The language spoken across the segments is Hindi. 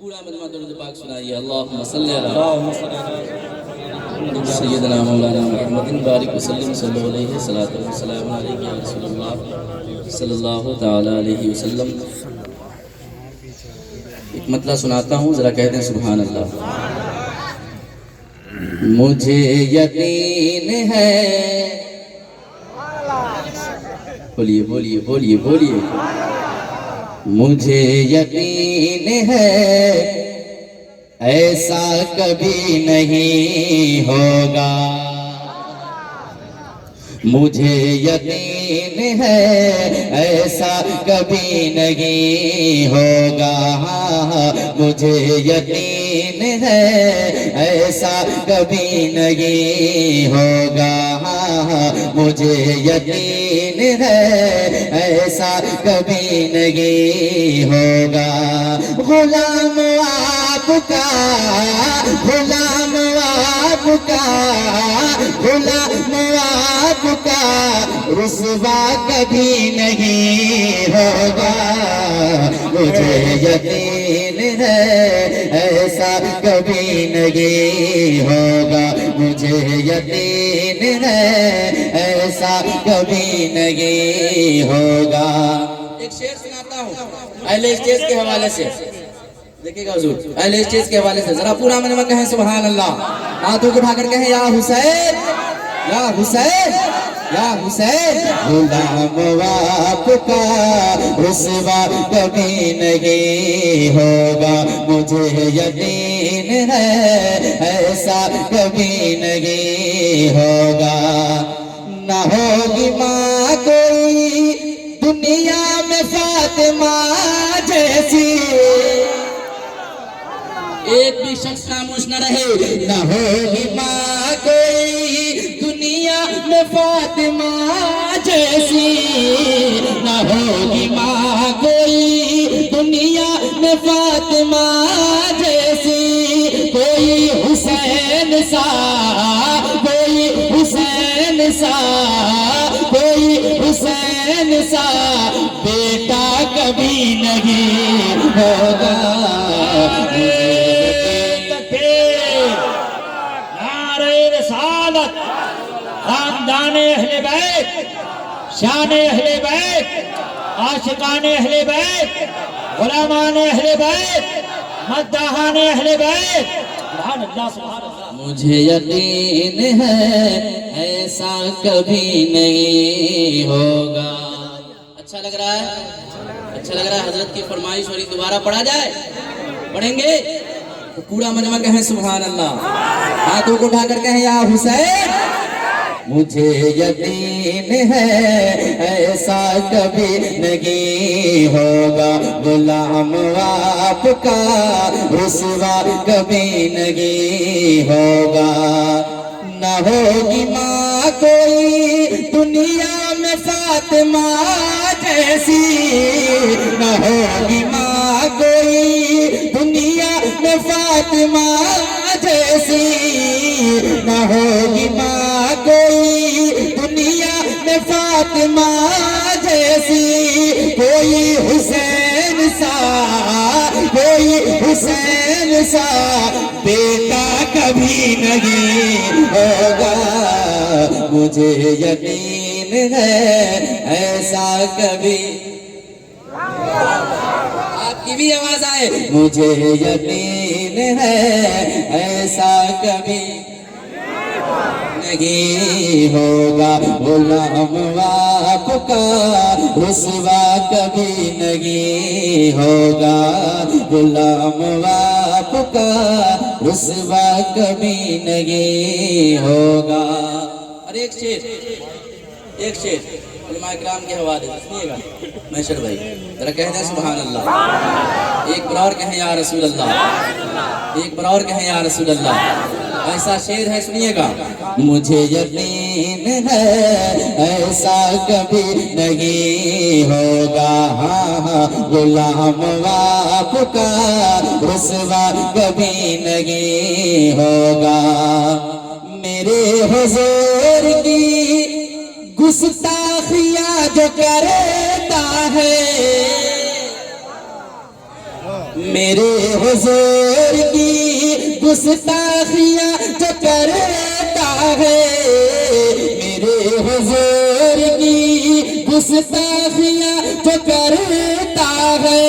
पूरा मजमा दुरूद पाक सुनाइए। अल्लाहुम्मा सल्ली अला सय्यदना मौलाना मुहम्मदिन बारिक वसल्लम सल्लल्लाहु अलैहि सलातु वस्सलाम अलैहि या रसूलल्लाह सल्लल्लाहु तआला अलैहि वसल्लम। एक मतला सुनाता हूँ, जरा कहते हैं सुभान अल्लाह। मुझे यकीन है, बोलिए बोलिए बोलिए बोलिए। मुझे यकीन है ऐसा कभी नहीं होगा। मुझे यकीन है ऐसा कभी नहीं होगा। मुझे यकीन है ऐसा कभी नहीं होगा। मुझे यकीन है ऐसा कभी नहीं होगा। गुलाम आपका, गुलाम आपका, गुलाम आपका रुसवा कभी नहीं होगा। मुझे यकीन है ऐसा कभी नहीं होगा। मुझे यकीन है ऐसा कभी नहीं होगा। एक शेर सुनाता हूँ अहले स्टेज के हवाले से, देखिएगा हुजूर, अहले स्टेज के हवाले से जरा पूरा मन में कहें सुभान अल्लाह। हाथों को उठाकर कहें या हुसैन, या हुसैन, या हुसैन। गुलाम आपका रुसवा कभी नहीं होगा। मुझे यकीन है ऐसा कभी नहीं होगा। न होगी माँ कोई दुनिया में फातिमा जैसी, एक भी शख्स खामोश न रहे। न होगी माँ कोई दुनिया में फातिमा जैसी, न होगी माँ कोई दुनिया में फातिमा जैसी। कोई हुसैन सा, कोई हुसैन सा, कोई हुसैन सा बेटा कभी नहीं होगा। खानदाने अहले बैत, शाने अहले बैत, आशिकाने अहले बैत, गुलामाने अहले बैत, मद्दाहाने अहले बैत। मुझे यकीन है ऐसा कभी नहीं होगा। अच्छा लग रहा है, अच्छा लग रहा है। हजरत की फरमाइश हो रही, दोबारा पढ़ा जाए, पढ़ेंगे तो पूरा मजमा कहें सुभान अल्लाह। हाथों को उठाकर कहें या हुसैन। मुझे यकीन है ऐसा कभी नहीं होगा। गुलाम आपका रुसवा कभी नहीं होगा। न होगी माँ कोई दुनिया में फातिमा जैसी, न होगी माँ कोई दुनिया में फातिमा जैसी, न होगी माँ कोई दुनिया में फातिमा जैसी। कोई हुसैन सा, कोई हुसैन सा बेटा कभी नहीं होगा। मुझे यकीन है ऐसा कभी, आपकी भी आवाज आए। मुझे यकीन है ऐसा कभी नहीं होगा। गुलाम आपका रुसवा कभी नहीं होगा। गुलाम आपका रुसवा कभी नहीं होगा। और एक शेर, एक शेर उलमा इकराम के हवाले से सुनिएगा। मैशर भाई जरा कहते हैं सुभान अल्लाह। एक बार और कहें या रसूल अल्लाह, एक बार और कहें या रसूल अल्लाह। ऐसा शेर है, सुनिएगा। मुझे यकीन है ऐसा कभी नहीं होगा। हाँ, गुलाम आपका रुसवा कभी नहीं होगा। मेरे हुजूर की गुस्ताखियां जो करता है, मेरे हुजूर की गुस्ताखियाँ जो करता है, मेरे हुजूर की गुस्ताखियाँ जो करता है,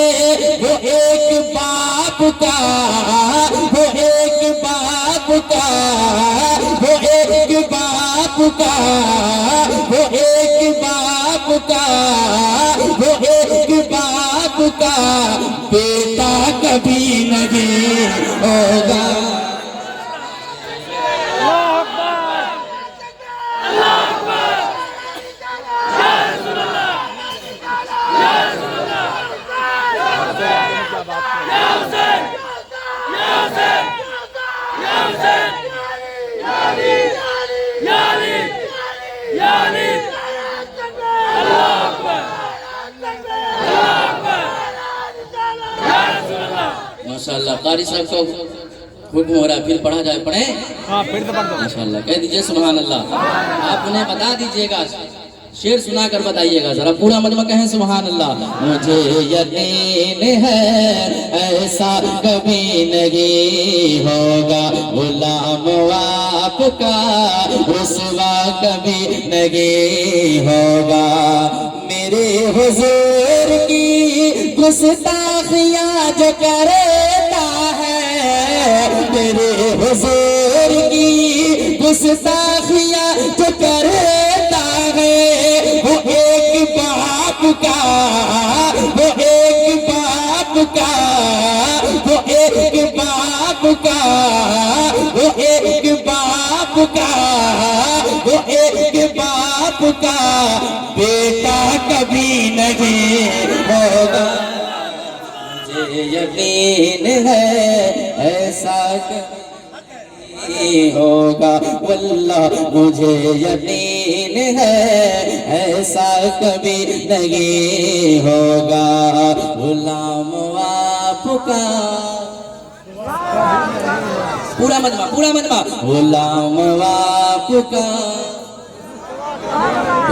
वो एक बाप का, वो एक बाप का, वो एक बाप का, वो एक बाप का, वो एक बाप का बेटा कभी नहीं होगा। माशाअल्लाह कारी साहब को हुक्म हो रहा है, फिर पढ़ा जाए, पढ़े? हाँ फिर तो पढ़ दो। माशाअल्लाह कह दीजिए सुभान अल्लाह। आप उन्हें बता दीजिएगा, शेर सुना कर बताइएगा जरा, पूरा मजमा कहें सुभान अल्लाह। मुझे यकीन है ऐसा कभी नहीं होगा, गुलाम आपका रुसवा कभी नहीं होगा। मेरे हुजूर की गुस्ताखियाँ जो करता है, मेरे हुजूर की गुस्ताखियाँ जो करता है, वो एक बाप का, वो एक बाप का, वो एक बाप का, वो एक बाप का, वो एक बाप का बेटा कभी नहीं होगा। मुझे यकीन है ऐसा नहीं होगा, वल्लाह मुझे यकीन है ऐसा कभी नहीं होगा। गुलाम आपका, पूरा मजमा, पूरा मजमा। गुलाम आपका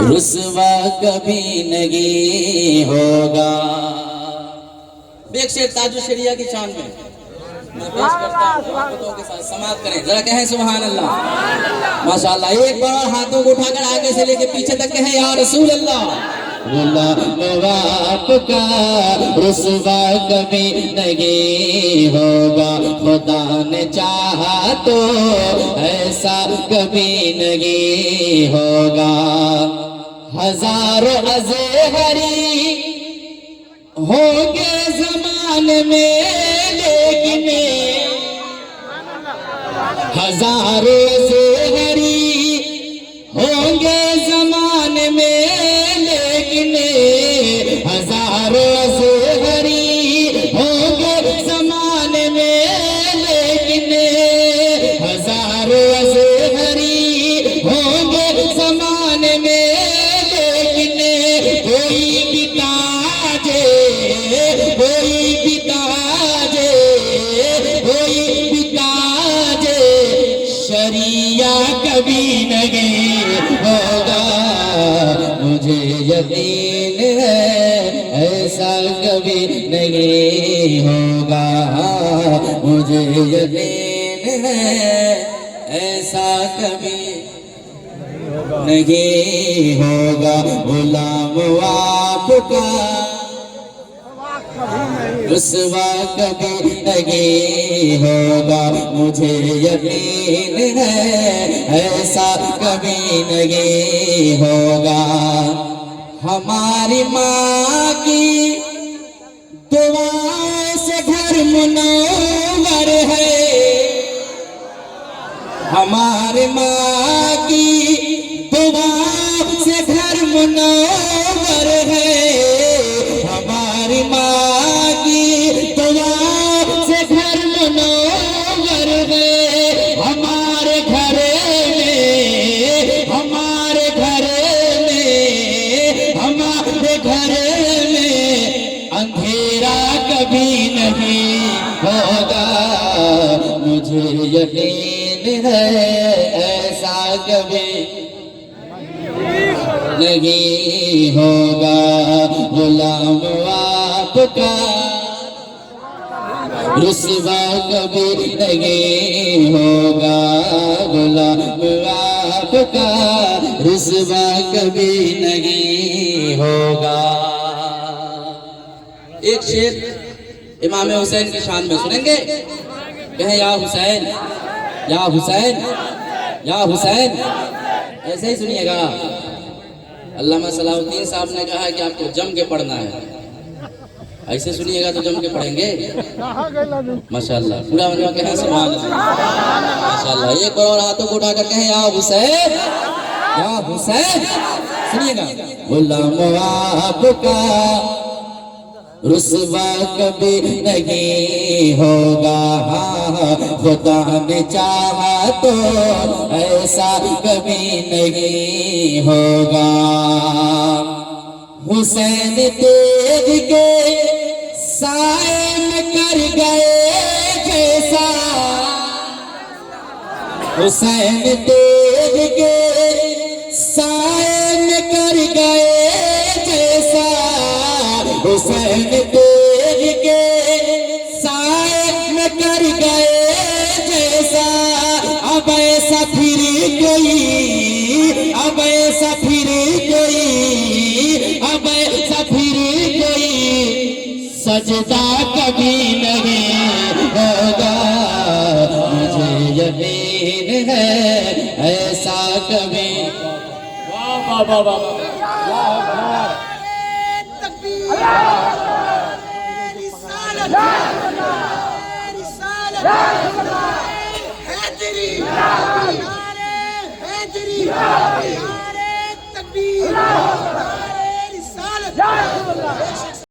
रुसवा कभी नहीं होगा। बेग शेर ताजु शरिया की शान में मैं पेश करता हूँ, मोहब्बतों के साथ समाप्त करें, जरा कहें सुभान अल्लाह। माशाअल्लाह एक बार हाथों को उठाकर आगे से लेके पीछे तक कहें या रसूल अल्लाह। गुलाम आपका रुसवा कभी नहीं होगा, खुदा ने चाहा तो ऐसा कभी नहीं होगा। हजारों अज़हरी होंगे ज़माने में, लेकिन हजारों अज़हरी होंगे ज़माने में, लेकिन हजारों अज़हरी होंगे ज़माने में, लेकिन हजारों अज़हरी होंगे ज़माने में, लेकिन कोई भी ताजे, कोई भी ताजे, कोई भी ताजे शरिया कभी नहीं होगा। मुझे यकीन है ऐसा कभी नहीं होगा, मुझे यकीन है ऐसा कभी नहीं होगा। गुलाम आपका रुसवा कभी नहीं होगा, मुझे यकीन है ऐसा कभी नहीं होगा। हमारी माँ की दुआओं से घर मुनव्वर है, हमारी माँ की दुआओं से घर मुनव्वर है, हमारी माँ की दुआओं से घर मुनव्वर है। हमारे घर में, हमारे घर में, हमारे घर में अंधेरा कभी नहीं होगा। मुझे यकीन है ऐसा कभी नहीं होगा। गुलाम आपका रुसवा कभी नहीं होगा गुलाम आपका, रुसवा कभी नहीं होगा। एक शेर इमाम हुसैन की शान में सुनेंगे, कहें या हुसैन या हुसैन या हुसैन, ऐसे ही सुनिएगा। अल्लामा सलाहुद्दीन साहब ने कहा कि आपको जम के पढ़ना है, ऐसे सुनिएगा तो जम के पढ़ेंगे माशाअल्लाह। पूरा मतलब कहें सुभान अल्लाह माशाअल्लाह। एक बार और हाथों को उठाकर कहें या हुसैन या हुसैन। सुनिएगा, गुलाम आपका रुसवा कभी नहीं होगा, खुदा ने चाहा तो ऐसा कभी नहीं होगा। हुसैन तेज के साए में कर गए जैसा, हुसैन तेज के साए में कर गए जैसा, हुसैन तेज के साए में कर गए जैसा। अब ऐसा फिर कोई, अब ऐसा फिर कोई, अब ऐसा फिर कोई सजदा कभी नहीं होगा। मुझे यकीन है ऐसा कभी। वाह वाह वाह वाह। तकबीर